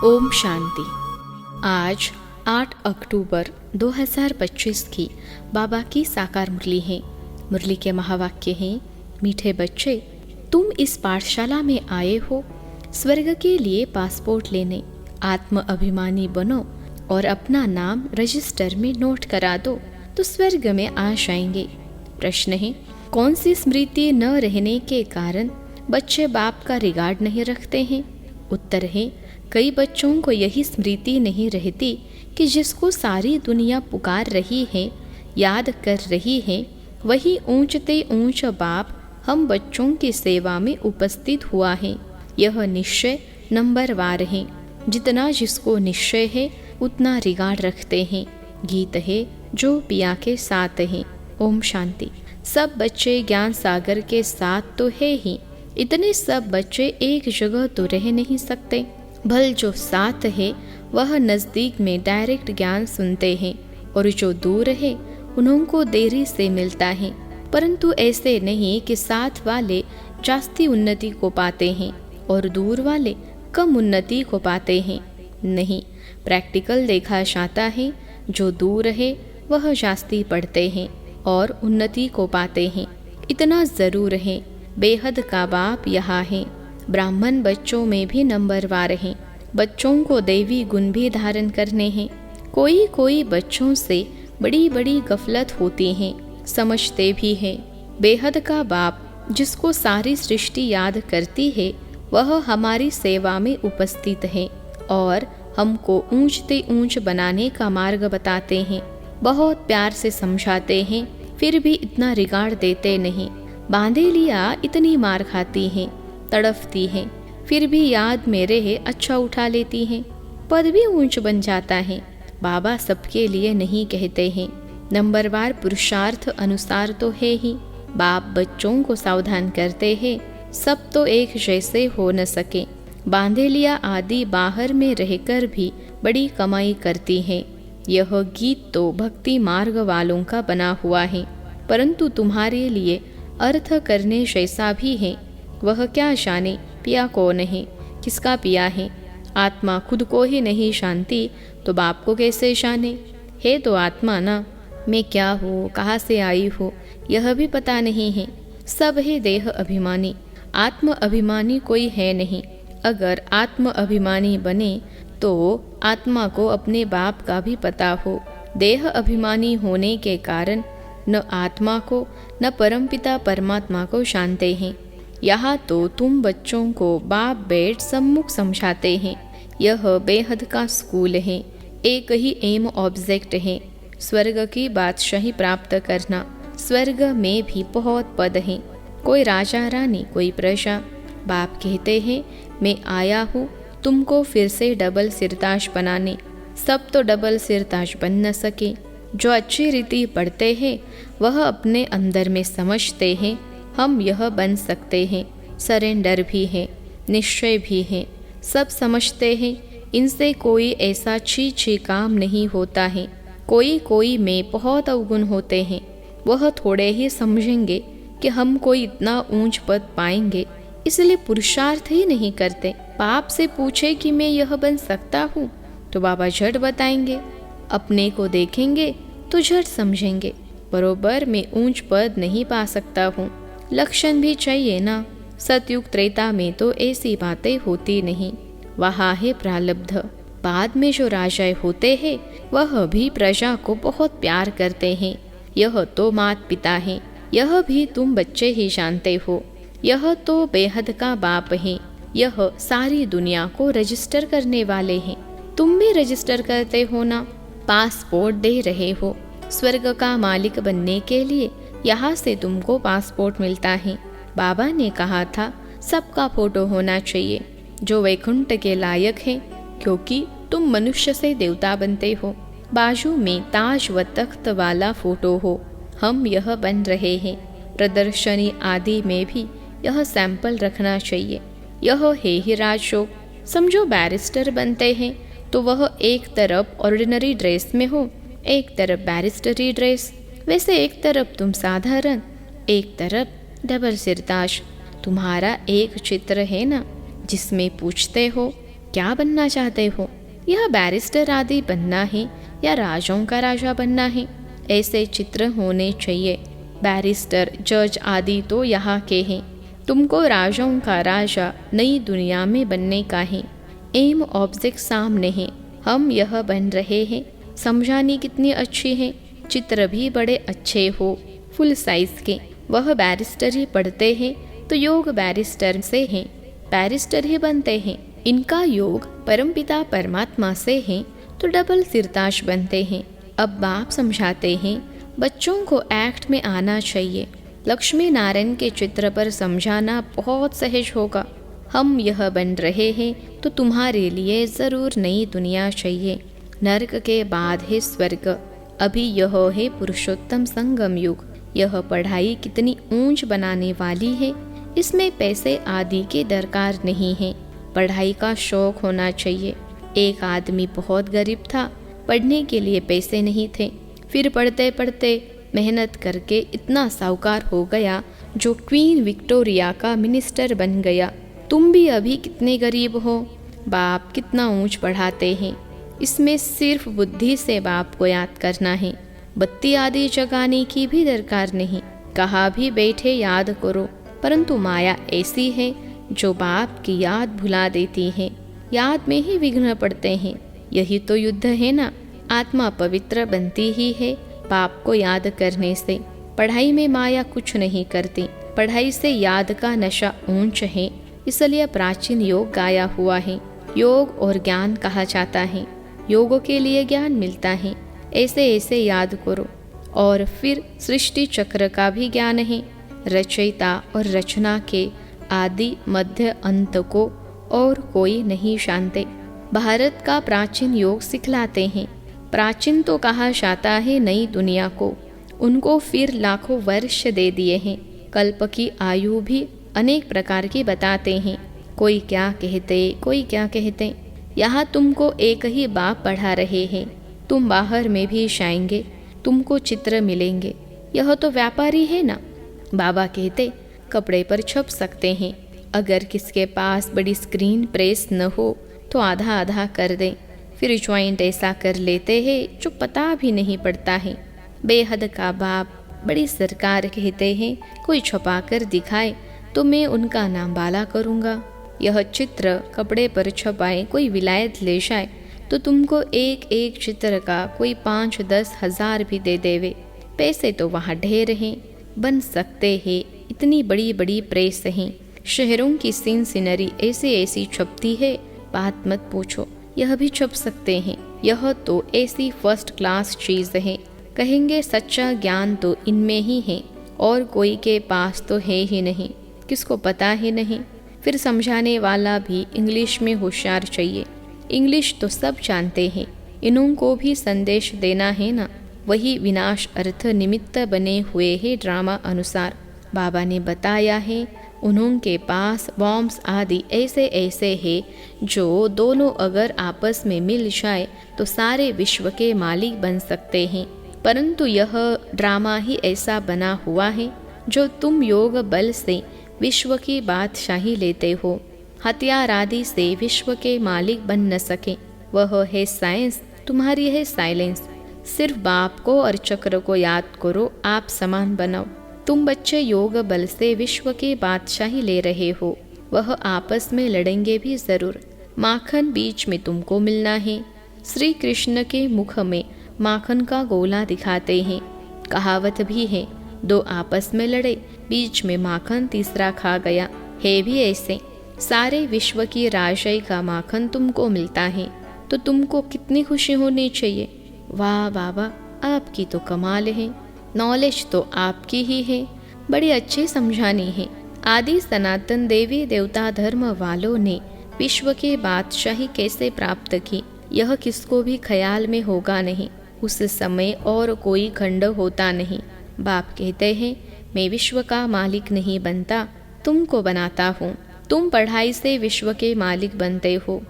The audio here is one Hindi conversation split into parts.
ओम शांति। आज 8 अक्टूबर 2025 की बाबा की साकार मुरली है। मुरली के महावाक्य हैं, मीठे बच्चे, तुम इस पाठशाला में आए हो स्वर्ग के लिए पासपोर्ट लेने। आत्म अभिमानी बनो और अपना नाम रजिस्टर में नोट करा दो तो स्वर्ग में आ जाएंगे। प्रश्न है, कौन सी स्मृति न रहने के कारण बच्चे बाप का रिगार्ड नहीं रखते हैं? उत्तर है, कई बच्चों को यही स्मृति नहीं रहती कि जिसको सारी दुनिया पुकार रही है, याद कर रही है, वही ऊंचते ऊंच बाप हम बच्चों की सेवा में उपस्थित हुआ है। यह निश्चय नंबरवार है। जितना जिसको निश्चय है उतना रिगार्ड रखते हैं। गीत है जो पिया के साथ है। ओम शांति। सब बच्चे ज्ञान सागर के साथ तो है ही, इतने सब बच्चे एक जगह तो रह नहीं सकते। भल जो साथ है वह नज़दीक में डायरेक्ट ज्ञान सुनते हैं और जो दूर है उनको देरी से मिलता है। परंतु ऐसे नहीं कि साथ वाले जास्ती उन्नति को पाते हैं और दूर वाले कम उन्नति को पाते हैं। नहीं, प्रैक्टिकल देखा जाता है जो दूर है वह जास्ती पढ़ते हैं और उन्नति को पाते हैं। इतना ज़रूर है, बेहद का बाप यहाँ है। ब्राह्मण बच्चों में भी नंबरवार हैं। बच्चों को दैवी गुण भी धारण करने हैं। कोई कोई बच्चों से बड़ी बड़ी गफलत होती हैं, समझते भी हैं। बेहद का बाप जिसको सारी सृष्टि याद करती है वह हमारी सेवा में उपस्थित है और हमको ऊंचते ऊंच बनाने का मार्ग बताते हैं। बहुत प्यार से समझाते हैं, फिर भी इतना रिगार्ड देते नहीं। बांधे लिया इतनी मार खाती हैं, तड़फती हैं, फिर भी याद में रहे अच्छा उठा लेती हैं। पद भी ऊंच बन जाता है। बाबा सबके लिए नहीं कहते हैं, नंबरवार पुरुषार्थ अनुसार तो है ही। बाप बच्चों को सावधान करते हैं, सब तो एक जैसे हो न सके। बांधे लिया आदि बाहर में रहकर भी बड़ी कमाई करती हैं। यह गीत तो भक्ति मार्ग वालों का बना हुआ है, परंतु तुम्हारे लिए अर्थ करने जैसा भी है। वह क्या जाने पिया कौन है, किसका पिया है। आत्मा खुद को ही नहीं जानती तो बाप को कैसे जाने। है तो आत्मा ना, मैं क्या हूँ, कहाँ से आई हूँ, यह भी पता नहीं है। सब है देह अभिमानी, आत्म अभिमानी कोई है नहीं। अगर आत्म अभिमानी बने तो आत्मा को अपने बाप का भी पता हो। देह अभिमानी होने के कारण न आत्मा को न परमपिता परमात्मा को जानते हैं। यहाँ तो तुम बच्चों को बाप बैठ सम्मुख समझाते हैं। यह बेहद का स्कूल है। एक ही एम ऑब्जेक्ट है, स्वर्ग की बादशाही प्राप्त करना। स्वर्ग में भी बहुत पद हैं, कोई राजा रानी, कोई प्रजा। बाप कहते हैं, मैं आया हूँ तुमको फिर से डबल सिरताज बनाने। सब तो डबल सिरताज बन न सके। जो अच्छी रीति पढ़ते हैं वह अपने अंदर में समझते हैं हम यह बन सकते हैं। सरेंडर भी है, निश्चय भी है, सब समझते हैं। इनसे कोई ऐसा छी काम नहीं होता है। कोई कोई में बहुत अवगुण होते हैं, वह थोड़े ही समझेंगे कि हम कोई इतना ऊंच पद पाएंगे, इसलिए पुरुषार्थ ही नहीं करते। बाप से पूछे कि मैं यह बन सकता हूँ तो बाबा झट बताएंगे। अपने को देखेंगे तो झट समझेंगे, बरोबर मैं ऊंच पद नहीं पा सकता हूँ। लक्षण भी चाहिए ना। सतयुग त्रेता में तो ऐसी बातें होती नहीं, वहाँ है प्रारब्ध। बाद में जो राजा होते हैं वह भी प्रजा को बहुत प्यार करते हैं। यह तो माता पिता है, यह भी तुम बच्चे ही जानते हो। यह तो बेहद का बाप है। यह सारी दुनिया को रजिस्टर करने वाले हैं। तुम भी रजिस्टर करते हो ना, पासपोर्ट दे रहे हो। स्वर्ग का मालिक बनने के लिए यहाँ से तुमको पासपोर्ट मिलता है। बाबा ने कहा था सबका फोटो होना चाहिए जो वैकुंठ के लायक है, क्योंकि तुम मनुष्य से देवता बनते हो। बाजू में ताज व तख्त वाला फोटो हो। हम यह बन रहे हैं। प्रदर्शनी आदि में भी यह सैंपल रखना चाहिए। यह है ही राजयोग। समझो बैरिस्टर बनते हैं तो वह एक तरफ ऑर्डिनरी ड्रेस में हो, एक तरफ बैरिस्टरी ड्रेस। वैसे एक तरफ तुम साधारण, एक तरफ डबल सिरताज। तुम्हारा एक चित्र है ना जिसमें पूछते हो क्या बनना चाहते हो? यह बैरिस्टर आदि बनना है या राजाओं का राजा बनना है? ऐसे चित्र होने चाहिए। बैरिस्टर, जज आदि तो यहाँ के हैं। तुमको राजाओं का राजा नई दुनिया में बनने का है। एम ऑब्जेक्ट सामने है, हम यह बन रहे हैं। समझानी कितनी अच्छी है। चित्र भी बड़े अच्छे हो, फुल साइज के। वह बैरिस्टर ही पढ़ते हैं तो योग बैरिस्टर से हैं, बैरिस्टर ही बनते हैं। इनका योग परमपिता परमात्मा से है तो डबल सिरताज बनते हैं। अब बाप समझाते हैं, बच्चों को एक्ट में आना चाहिए। लक्ष्मी नारायण के चित्र पर समझाना बहुत सहज होगा। हम यह बन रहे हैं तो तुम्हारे लिए ज़रूर नई दुनिया चाहिए। नरक के बाद है स्वर्ग। अभी यह है पुरुषोत्तम संगम युग। यह पढ़ाई कितनी ऊंच बनाने वाली है। इसमें पैसे आदि के दरकार नहीं है। पढ़ाई का शौक होना चाहिए। एक आदमी बहुत गरीब था, पढ़ने के लिए पैसे नहीं थे। फिर पढ़ते पढ़ते मेहनत करके इतना साहूकार हो गया जो क्वीन विक्टोरिया का मिनिस्टर बन गया। तुम भी अभी कितने गरीब हो। बाप कितना ऊंच पढ़ाते हैं। इसमें सिर्फ बुद्धि से बाप को याद करना है। बत्ती आदि जगाने की भी दरकार नहीं। कहाँ भी बैठे याद करो। परंतु माया ऐसी है जो बाप की याद भुला देती है। याद में ही विघ्न पड़ते हैं। यही तो युद्ध है ना। आत्मा पवित्र बनती ही है बाप को याद करने से। पढ़ाई में माया कुछ नहीं करती। पढ़ाई से याद का नशा ऊंच है, इसलिए प्राचीन योग गाया हुआ है। योग और ज्ञान कहा जाता है। योगों के लिए ज्ञान मिलता है। ऐसे ऐसे याद करो। और फिर सृष्टि चक्र का भी ज्ञान है। रचयिता और रचना के आदि मध्य अंत को और कोई नहीं जानते। भारत का प्राचीन योग सिखलाते हैं। प्राचीन तो कहा जाता है नई दुनिया को। उनको फिर लाखों वर्ष दे दिए हैं। कल्प की आयु भी अनेक प्रकार की बताते हैं। कोई क्या कहते, कोई क्या कहते। यहाँ तुमको एक ही बाप पढ़ा रहे हैं। तुम बाहर में भी जाएंगे, तुमको चित्र मिलेंगे। यह तो व्यापारी है ना। बाबा कहते कपड़े पर छप सकते हैं। अगर किसके पास बड़ी स्क्रीन प्रेस न हो तो आधा आधा कर दें। फिर ज्वाइंट ऐसा कर लेते हैं जो पता भी नहीं पड़ता है। बेहद का बाप बड़ी सरकार कहते हैं, कोई छपा कर दिखाए तो मैं उनका नाम बाला करूँगा। यह चित्र कपड़े पर छपाए कोई विलायत ले जाए तो तुमको एक एक चित्र का कोई 5-10 हज़ार भी दे देवे। पैसे तो वहाँ ढेर हैं, बन सकते हैं। इतनी बड़ी बड़ी प्रेस हैं। शहरों की सीन सीनरी ऐसी ऐसी छपती है, बात मत पूछो। यह भी छप सकते हैं। यह तो ऐसी फर्स्ट क्लास चीज़ है। कहेंगे सच्चा ज्ञान तो इनमें ही है और कोई के पास तो है ही नहीं, किसको पता ही नहीं। फिर समझाने वाला भी इंग्लिश में होशियार चाहिए। इंग्लिश तो सब जानते हैं, इन्हों को भी संदेश देना है ना। वही विनाश अर्थ निमित्त बने हुए हैं ड्रामा अनुसार। बाबा ने बताया है उन्हों के पास बॉम्ब्स आदि ऐसे ऐसे हैं जो दोनों अगर आपस में मिल जाए तो सारे विश्व के मालिक बन सकते हैं। परंतु यह ड्रामा ही ऐसा बना हुआ है जो तुम योग बल से विश्व की बादशाही लेते हो। हथियार आदि से विश्व के मालिक बन न सके। वह है साइंस, तुम्हारी है साइलेंस। सिर्फ बाप को और चक्र को याद करो, आप समान बनाओ। तुम बच्चे योग बल से विश्व की बादशाही ले रहे हो। वह आपस में लड़ेंगे भी जरूर। माखन बीच में तुमको मिलना है। श्री कृष्ण के मुख में माखन का गोला दिखाते हैं। कहावत भी है, दो आपस में लड़े, बीच में माखन तीसरा खा गया। है भी ऐसे। सारे विश्व की राजाई का माखन तुमको मिलता है तो तुमको कितनी खुशी होनी चाहिए। वाह बाबा, आपकी तो कमाल है। नॉलेज तो आपकी ही है, बड़ी अच्छी समझानी है। आदि सनातन देवी देवता धर्म वालों ने विश्व की बादशाही कैसे प्राप्त की, यह किसको भी ख्याल में होगा नहीं। उस समय और कोई खंड होता नहीं। बाप कहते हैं, मैं विश्व का मालिक नहीं बनता, तुमको बनाता हूँ। तुम पढ़ाई से विश्व के मालिक बनते हो।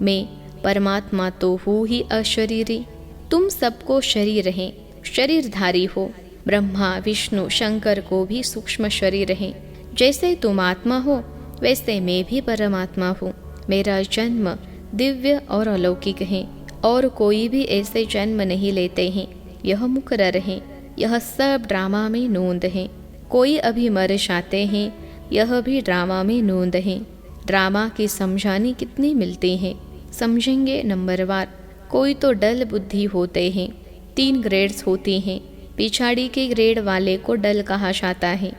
मैं परमात्मा तो हूँ ही अशरीरी। तुम सबको शरीर हैं, शरीरधारी हो। ब्रह्मा विष्णु शंकर को भी सूक्ष्म शरीर है। जैसे तुम आत्मा हो वैसे मैं भी परमात्मा हूँ। मेरा जन्म दिव्य और अलौकिक हैं और कोई भी ऐसे जन्म नहीं लेते हैं। यह मुकर्रर है, यह सब ड्रामा में नोंद है। कोई अभी मर जाते हैं, यह भी ड्रामा में नोंद है। ड्रामा की समझानी कितनी मिलती है, समझेंगे नंबरवार। कोई तो डल बुद्धि होते हैं। 3 ग्रेड्स होती हैं। पिछाड़ी के ग्रेड वाले को डल कहा जाता है।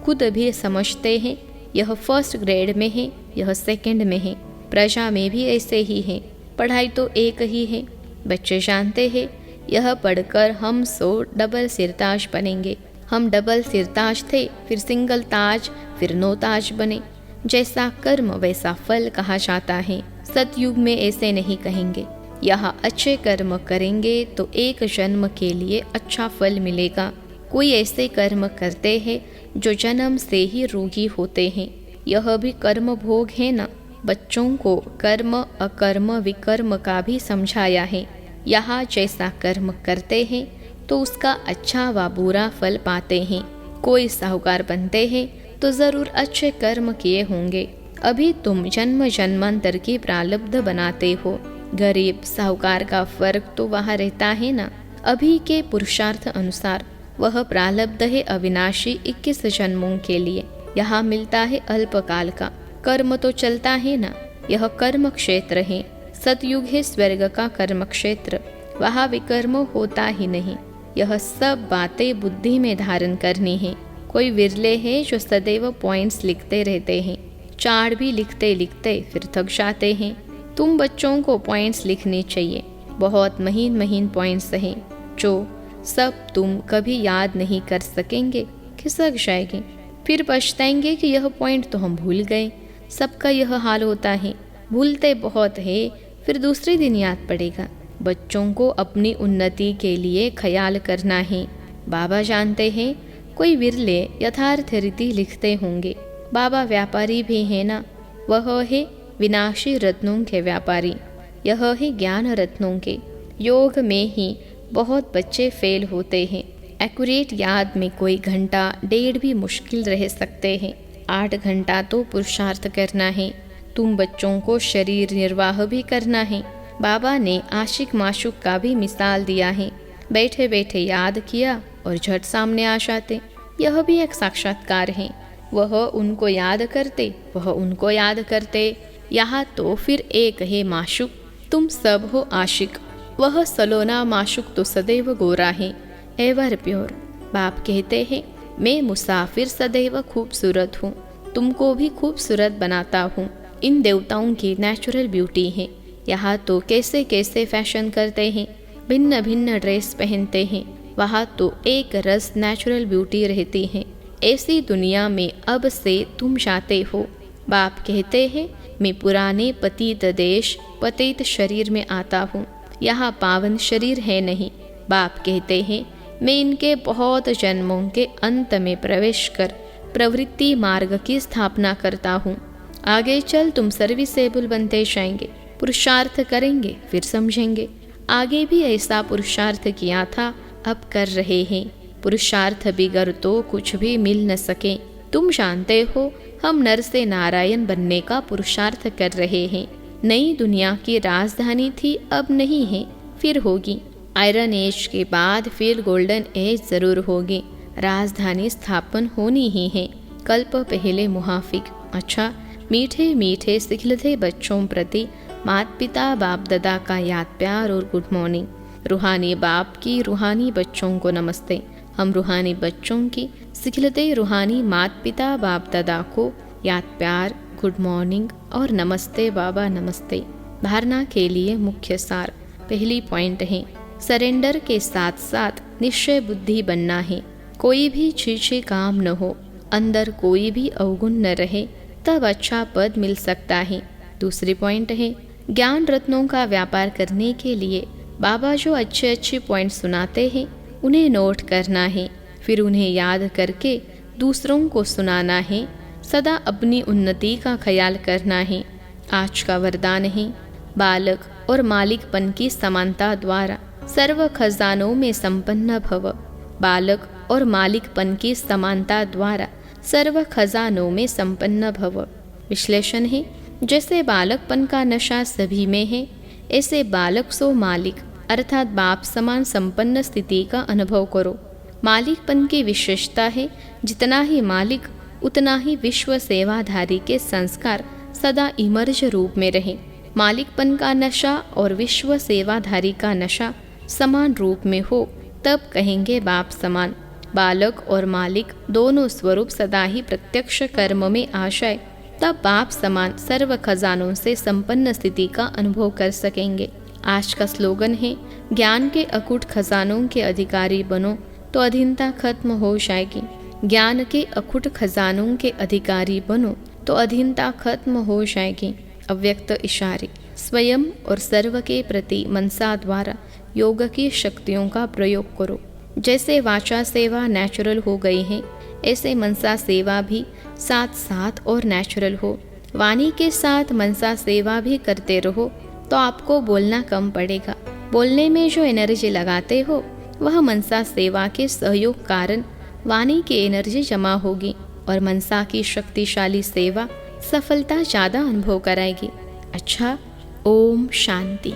खुद भी समझते हैं यह फर्स्ट ग्रेड में है, यह सेकंड में है। प्रजा में भी ऐसे ही है। पढ़ाई तो एक ही है। बच्चे जानते हैं यह पढ़कर हम 100 डबल सिरताज बनेंगे। हम डबल सिरताज थे, फिर सिंगल ताज, फिर 9 ताज बने। जैसा कर्म वैसा फल कहा जाता है। सतयुग में ऐसे नहीं कहेंगे। यहाँ अच्छे कर्म करेंगे तो एक जन्म के लिए अच्छा फल मिलेगा। कोई ऐसे कर्म करते हैं जो जन्म से ही रोगी होते हैं। यह भी कर्म भोग है ना। बच्चों को कर्म अकर्म विकर्म का भी समझाया है। यहाँ जैसा कर्म करते हैं तो उसका अच्छा व बुरा फल पाते हैं। कोई साहूकार बनते हैं तो जरूर अच्छे कर्म किए होंगे। अभी तुम जन्म जन्मांतर की प्रारब्ध बनाते हो। गरीब साहूकार का फर्क तो वहाँ रहता है ना। अभी के पुरुषार्थ अनुसार वह प्रारब्ध है अविनाशी 21 जन्मों के लिए। यहाँ मिलता है अल्पकाल का। कर्म तो चलता है ना। यह कर्म क्षेत्र है। सतयुग है स्वर्ग का कर्म क्षेत्र। वहाँ विकर्म होता ही नहीं। यह सब बातें बुद्धि में धारण करनी है। कोई विरले है जो सदैव पॉइंट्स लिखते रहते हैं। चार्ट भी लिखते लिखते फिर थक जाते हैं। तुम बच्चों को पॉइंट्स लिखने चाहिए। बहुत महीन महीन पॉइंट्स हैं जो सब तुम कभी याद नहीं कर सकेंगे, खिसक जाएंगे। फिर पछताएंगे कि यह पॉइंट तो हम भूल गए। सबका यह हाल होता है। भूलते बहुत है, फिर दूसरे दिन याद पड़ेगा। बच्चों को अपनी उन्नति के लिए ख्याल करना है। बाबा जानते हैं कोई विरले यथार्थ रीति लिखते होंगे। बाबा व्यापारी भी है ना। वह है विनाशी रत्नों के व्यापारी। यह है ज्ञान रत्नों के। योग में ही बहुत बच्चे फेल होते हैं। एक्यूरेट याद में कोई घंटा 1.5 भी मुश्किल रह सकते हैं। 8 घंटा तो पुरुषार्थ करना है। तुम बच्चों को शरीर निर्वाह भी करना है। बाबा ने आशिक माशुक का भी मिसाल दिया है। बैठे बैठे याद किया और झट सामने आ जाते। यह भी एक साक्षात्कार है। वह उनको याद करते, वह उनको याद करते। यहाँ तो फिर एक है माशुक, तुम सब हो आशिक। वह सलोना माशुक तो सदैव गोरा है, एवर प्योर। बाप कहते हैं मैं मुसाफिर सदैव खूबसूरत हूँ, तुमको भी खूबसूरत बनाता हूँ। इन देवताओं की नेचुरल ब्यूटी है। यहाँ तो कैसे कैसे फैशन करते हैं, भिन्न भिन्न ड्रेस पहनते हैं। वहाँ तो एक रस नेचुरल ब्यूटी रहती है। ऐसी दुनिया में अब से तुम जाते हो। बाप कहते हैं मैं पुराने पतित देश पतित शरीर में आता हूँ। यहाँ पावन शरीर है नहीं। बाप कहते हैं मैं इनके बहुत जन्मों के अंत में प्रवेश कर प्रवृत्ति मार्ग की स्थापना करता हूँ। आगे चल तुम सर्विसेबल बनते जाएंगे। पुरुषार्थ करेंगे फिर समझेंगे। आगे भी ऐसा पुरुषार्थ किया था, अब कर रहे हैं। पुरुषार्थ बिगर तो कुछ भी मिल न सके। तुम जानते हो हम नर से नारायण बनने का पुरुषार्थ कर रहे हैं। नई दुनिया की राजधानी थी, अब नहीं है, फिर होगी। आयरन एज के बाद फिर गोल्डन एज जरूर होगी। राजधानी स्थापन होनी ही है। कल्प पहले मुहाफिक। अच्छा, मीठे मीठे सिखलते बच्चों प्रति माता पिता बाप दादा का याद प्यार और गुड मॉर्निंग। रूहानी बाप की रूहानी बच्चों को नमस्ते। हम रूहानी बच्चों की सिखलते रूहानी माता पिता बाप दादा को याद प्यार, गुड मॉर्निंग और नमस्ते बाबा नमस्ते। धारणा के लिए मुख्य सार। पहली पॉइंट है सरेंडर के साथ साथ निश्चय बुद्धि बनना है। कोई भी छीछे काम न हो, अंदर कोई भी अवगुण न रहे, तब अच्छा पद मिल सकता है। दूसरी पॉइंट है ज्ञान रत्नों का व्यापार करने के लिए बाबा जो अच्छे अच्छे पॉइंट सुनाते हैं उन्हें नोट करना है, फिर उन्हें याद करके दूसरों को सुनाना है। सदा अपनी उन्नति का ख्याल करना है। आज का वरदान है बालक और मालिकपन की समानता द्वारा सर्व खजानों में संपन्न भव। बालक और मालिकपन की समानता द्वारा सर्व खजानों में संपन्न भव। विश्लेषण है जैसे बालकपन का नशा सभी में है, ऐसे बालक सो मालिक अर्थात बाप समान संपन्न स्थिति का अनुभव करो। मालिकपन की विशेषता है, जितना ही मालिक उतना ही विश्व सेवाधारी के संस्कार सदा इमर्ज रूप में रहे। मालिकपन का नशा और विश्व सेवाधारी का नशा समान रूप में हो तब कहेंगे बाप समान। बालक और मालिक दोनों स्वरूप सदा ही प्रत्यक्ष कर्म में आ जाए तब बाप समान सर्व खजानों से संपन्न स्थिति का अनुभव कर सकेंगे। आज का स्लोगन है, ज्ञान के अकूट खजानों के अधिकारी बनो तो अधीनता खत्म हो जाएगी। ज्ञान के अकूट खजानों के अधिकारी बनो तो अधीनता खत्म हो जाएगी। अव्यक्त इशारे स्वयं और सर्व के प्रति मनसा द्वारा योग की शक्तियों का प्रयोग करो। जैसे वाचा सेवा नेचुरल हो गई है, ऐसे मनसा सेवा भी साथ साथ और नेचुरल हो। वाणी के साथ मनसा सेवा भी करते रहो तो आपको बोलना कम पड़ेगा। बोलने में जो एनर्जी लगाते हो वह मनसा सेवा के सहयोग कारण वाणी की एनर्जी जमा होगी और मनसा की शक्तिशाली सेवा सफलता ज़्यादा अनुभव कराएगी। अच्छा, ओम शांति।